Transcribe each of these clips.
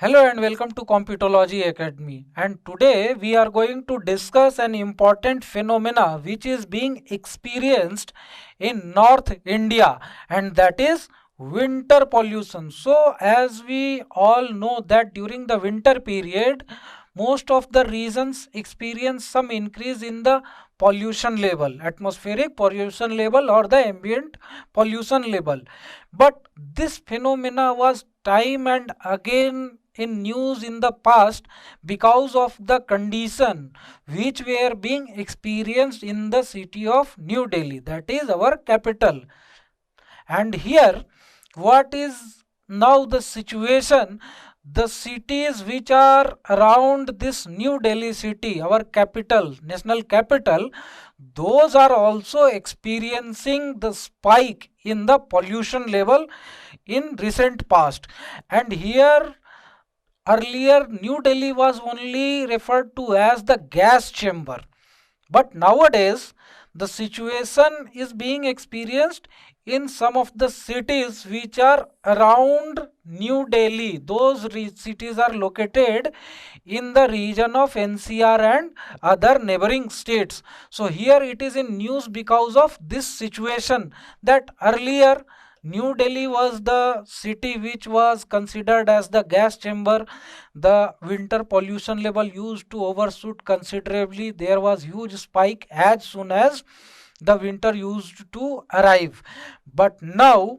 Hello and welcome to Computology Academy. And today we are going to discuss an important phenomena which is being experienced in North India, and that is winter pollution. So as we all know that during the winter period most of the regions experience some increase in the pollution level, atmospheric pollution level or the ambient pollution level. But this phenomena was time and again in news in the past because of the condition which were being experienced in the city of New Delhi, that is our capital. And here what is now the situation? The cities which are around this New Delhi city, our capital, national capital, those are also experiencing the spike in the pollution level in recent past. And here earlier New Delhi was only referred to as the gas chamber, but nowadays the situation is being experienced in some of the cities which are around New Delhi. Those cities are located in the region of NCR and other neighboring states. So here it is in news because of this situation, that earlier New Delhi was the city which was considered as the gas chamber. The winter pollution level used to overshoot considerably. There was huge spike as soon as the winter used to arrive. But now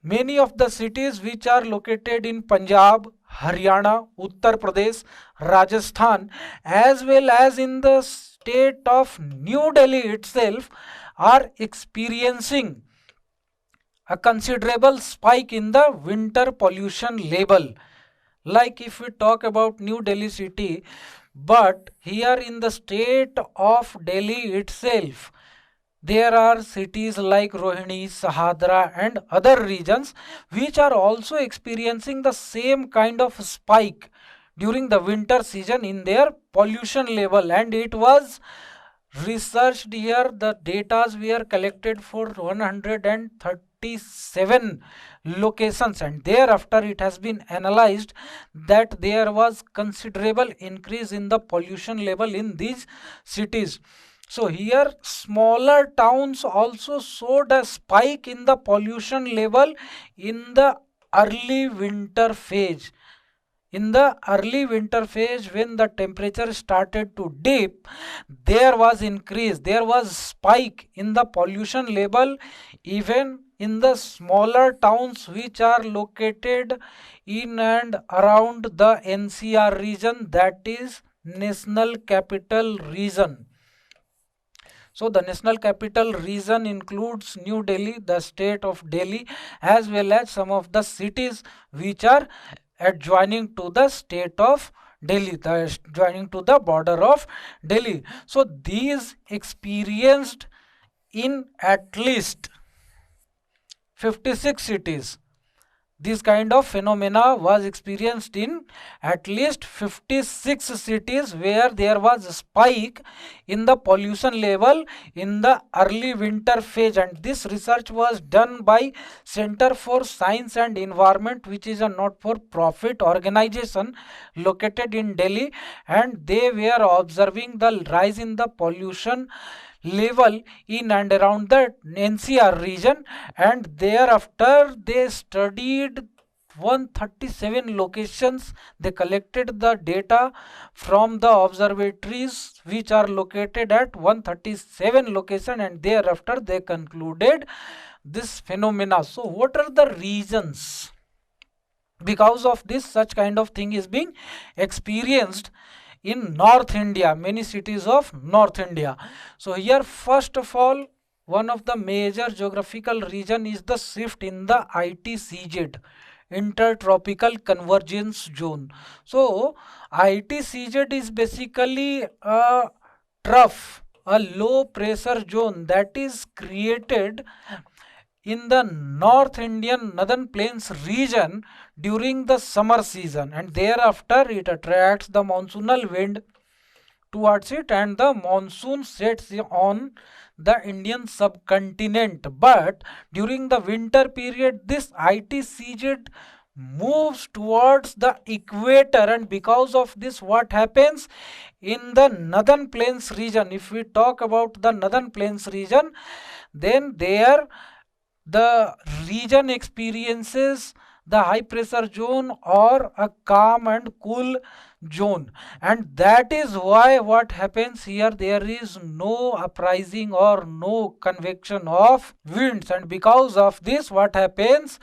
many of the cities which are located in Punjab, Haryana, Uttar Pradesh, Rajasthan, as well as in the state of New Delhi itself, are experiencing a considerable spike in the winter pollution level. Like if we talk about New Delhi city, but here in the state of Delhi itself, there are cities like Rohini, Sahadra and other regions which are also experiencing the same kind of spike during the winter season in their pollution level. And it was researched here, the data were collected for 137 locations, and thereafter it has been analyzed that there was considerable increase in the pollution level in these cities. So here smaller towns also showed a spike in the pollution level in the early winter phase. In the early winter phase, when the temperature started to dip, there was increase, there was spike in the pollution level even in the smaller towns which are located in and around the NCR region, that is National Capital Region. So the National Capital Region includes New Delhi, the state of Delhi, as well as some of the cities which are adjoining to the state of Delhi, adjoining to the border of Delhi. So these experienced in at least 56 cities. This kind of phenomena was experienced in at least 56 cities where there was a spike in the pollution level in the early winter phase. And this research was done by Center for Science and Environment, which is a not-for-profit organization located in Delhi, and they were observing the rise in the pollution level in and around the NCR region, and thereafter they studied 137 locations. They collected the data from the observatories which are located at 137 locations, and thereafter they concluded this phenomena. So what are the reasons because of this such kind of thing is being experienced in North India, many cities of North India? So here first of all, one of the major geographical region is the shift in the ITCZ, Intertropical Convergence Zone. So ITCZ is basically a trough, a low pressure zone that is created in the North Indian Northern Plains region during the summer season, and thereafter it attracts the monsoonal wind towards it and the monsoon sets on the Indian subcontinent. But during the winter period, this ITCZ moves towards the equator, and because of this what happens in the northern plains region. If we talk about the northern plains region, then there the region experiences the high pressure zone or a calm and cool zone, and that is why what happens here, there is no uprising or no convection of winds, and because of this what happens,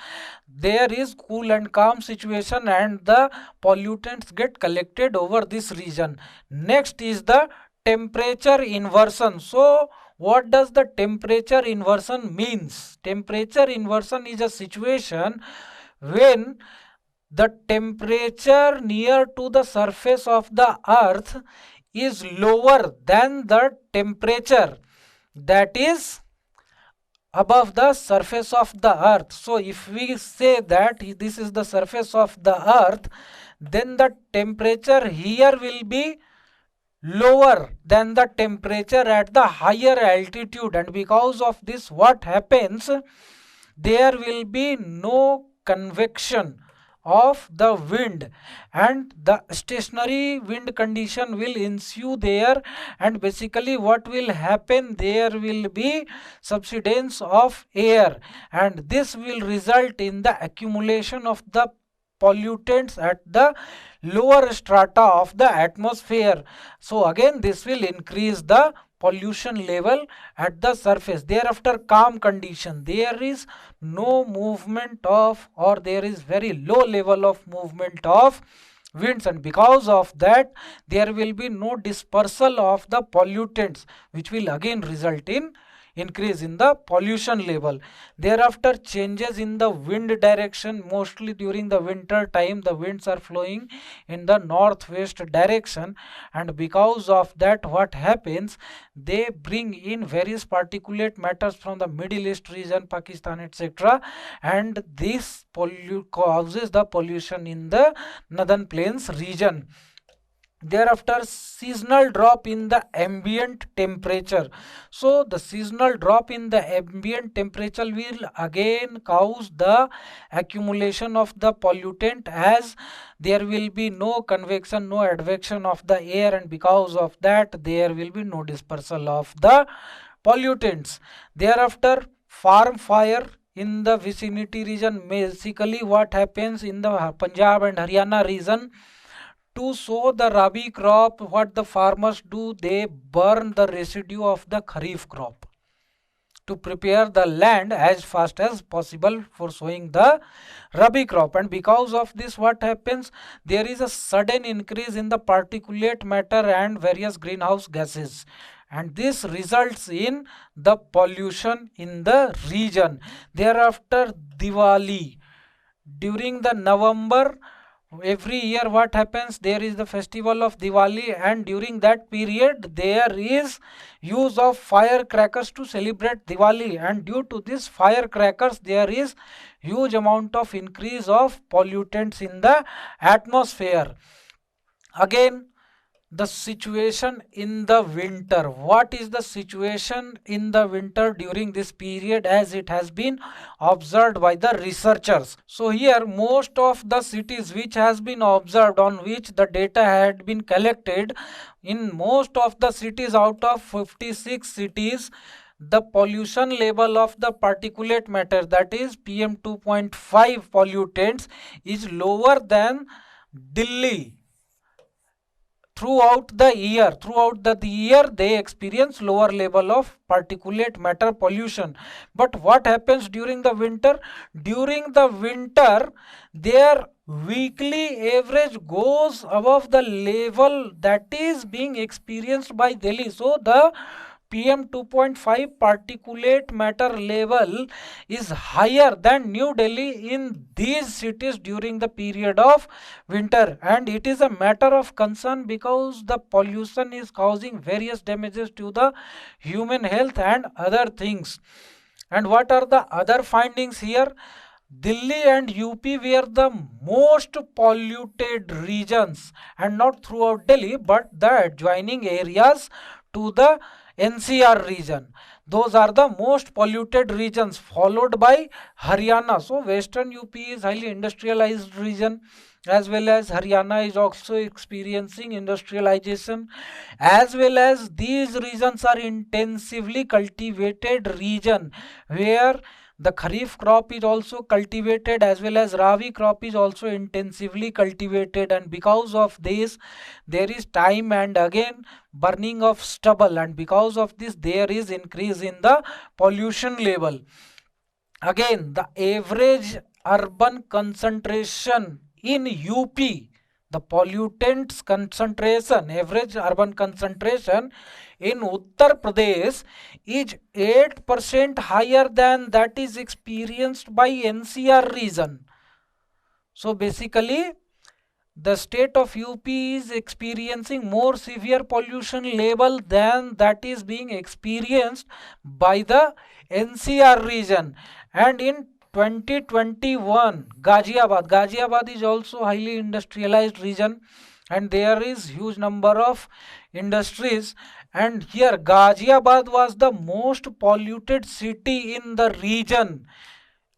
there is cool and calm situation and the pollutants get collected over this region. Next is the temperature inversion. So what does the temperature inversion means? Temperature inversion is a situation when the temperature near to the surface of the earth is lower than the temperature that is above the surface of the earth. So if we say that this is the surface of the earth, then the temperature here will be lower than the temperature at the higher altitude, and because of this what happens, there will be no convection of the wind and the stationary wind condition will ensue there, and basically what will happen, there will be subsidence of air, and this will result in the accumulation of the pollutants at the lower strata of the atmosphere. So again this will increase the pollution level at the surface. Thereafter, calm condition, there is no movement of, or there is very low level of movement of winds, and because of that there will be no dispersal of the pollutants, which will again result in increase in the pollution level. Thereafter, changes in the wind direction, mostly during the winter time the winds are flowing in the northwest direction, and because of that what happens, they bring in various particulate matters from the Middle East region, Pakistan, etc., and this causes the pollution in the northern plains region. Thereafter, seasonal drop in the ambient temperature. So the seasonal drop in the ambient temperature will again cause the accumulation of the pollutant, as there will be no convection, no advection of the air, and because of that there will be no dispersal of the pollutants. Thereafter, farm fire in the vicinity region. Basically what happens in the Punjab and Haryana region, to sow the rabi crop, what the farmers do, they burn the residue of the kharif crop to prepare the land as fast as possible for sowing the rabi crop, and because of this what happens, there is a sudden increase in the particulate matter and various greenhouse gases, and this results in the pollution in the region. Thereafter, Diwali, during the November, every year what happens, there is the festival of Diwali, and during that period there is use of firecrackers to celebrate Diwali, and due to this firecrackers there is huge amount of increase of pollutants in the atmosphere. Again, the situation in the winter. What is the situation in the winter during this period, as it has been observed by the researchers? So here most of the cities which has been observed, on which the data had been collected, in most of the cities out of 56 cities, the pollution level of the particulate matter, that is PM 2.5 pollutants, is lower than Delhi. Throughout the year they experience lower level of particulate matter pollution. But what happens during the winter? During the winter their weekly average goes above the level that is being experienced by Delhi. So the PM 2.5 particulate matter level is higher than New Delhi in these cities during the period of winter, and it is a matter of concern because the pollution is causing various damages to the human health and other things. And what are the other findings here? Delhi and UP were the most polluted regions, and not throughout Delhi but the adjoining areas to the NCR region. Those are the most polluted regions, followed by Haryana. So western UP is highly industrialized region, as well as Haryana is also experiencing industrialization, as well as these regions are intensively cultivated region, where the kharif crop is also cultivated, as well as rabi crop is also intensively cultivated, and because of this there is time and again burning of stubble, and because of this there is increase in the pollution level. Again, the average urban concentration in UP, the pollutants concentration, average urban concentration in Uttar Pradesh is 8% higher than that is experienced by NCR region. So basically, the state of UP is experiencing more severe pollution level than that is being experienced by the NCR region. And in 2021, Ghaziabad is also highly industrialized region, and there is huge number of industries, and here Ghaziabad was the most polluted city in the region,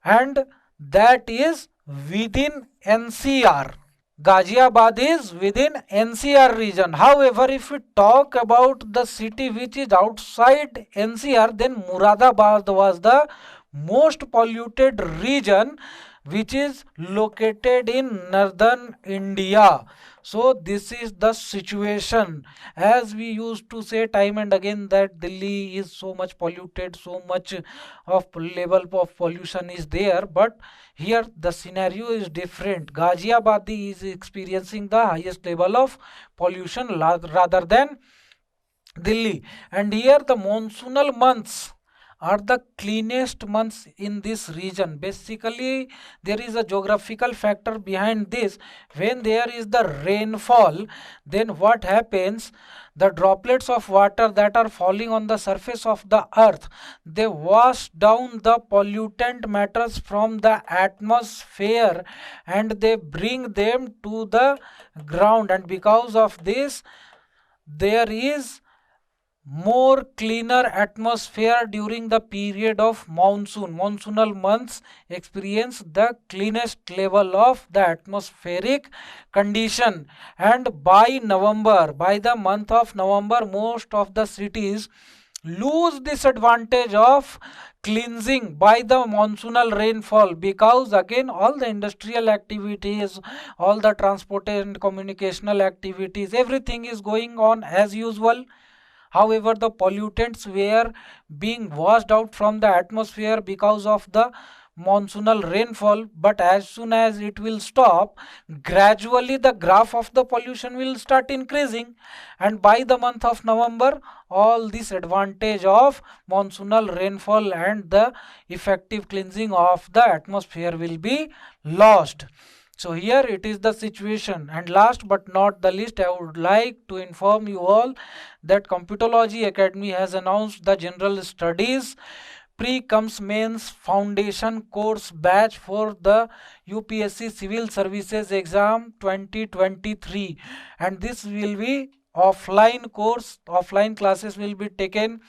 and that is within NCR. Ghaziabad is within NCR region. However, if we talk about the city which is outside NCR, then Muradabad was the most polluted region, which is located in northern India. So this is the situation. As we used to say time and again that Delhi is so much polluted, so much of level of pollution is there, but here the scenario is different. Ghaziabad is experiencing the highest level of pollution rather than Delhi. And here the monsoonal months are the cleanest months in this region. Basically, there is a geographical factor behind this. When there is the rainfall, then what happens? The droplets of water that are falling on the surface of the earth, they wash down the pollutant matters from the atmosphere and they bring them to the ground, and because of this there is more cleaner atmosphere during the period of monsoon. Monsoonal months experience the cleanest level of the atmospheric condition, and by November, by the month of November, most of the cities lose this advantage of cleansing by the monsoonal rainfall, because again all the industrial activities, all the transport and communicational activities, everything is going on as usual. However, the pollutants were being washed out from the atmosphere because of the monsoonal rainfall, but as soon as it will stop, gradually the graph of the pollution will start increasing, and by the month of November, all this advantage of monsoonal rainfall and the effective cleansing of the atmosphere will be lost. So here it is the situation. And last but not the least, I would like to inform you all that Computerology Academy has announced the General Studies Pre-Comes Mains Foundation course batch for the UPSC Civil Services Exam 2023, and this will be offline course. Offline classes will be taken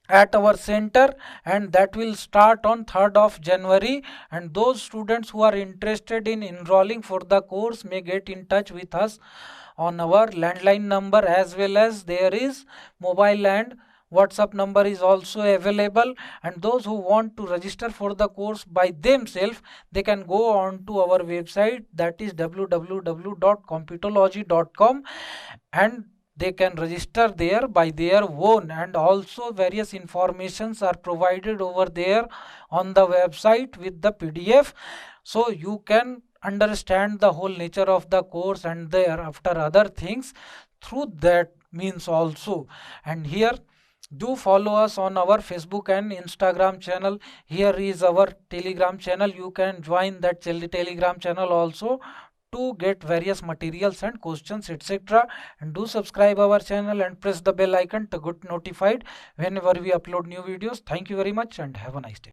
at our center, and that will start on 3rd of January, and those students who are interested in enrolling for the course may get in touch with us on our landline number, as well as there is mobile and WhatsApp number is also available. And those who want to register for the course by themselves, they can go on to our website, that is www.computerology.com, and they can register there by their own, and also various informations are provided over there on the website with the PDF, so you can understand the whole nature of the course and thereafter other things through that means also. And here do follow us on our Facebook and Instagram channel. Here is our Telegram channel. You can join that Telegram channel also to get various materials and questions, etc. And do subscribe our channel and press the bell icon to get notified whenever we upload new videos. Thank you very much and have a nice day.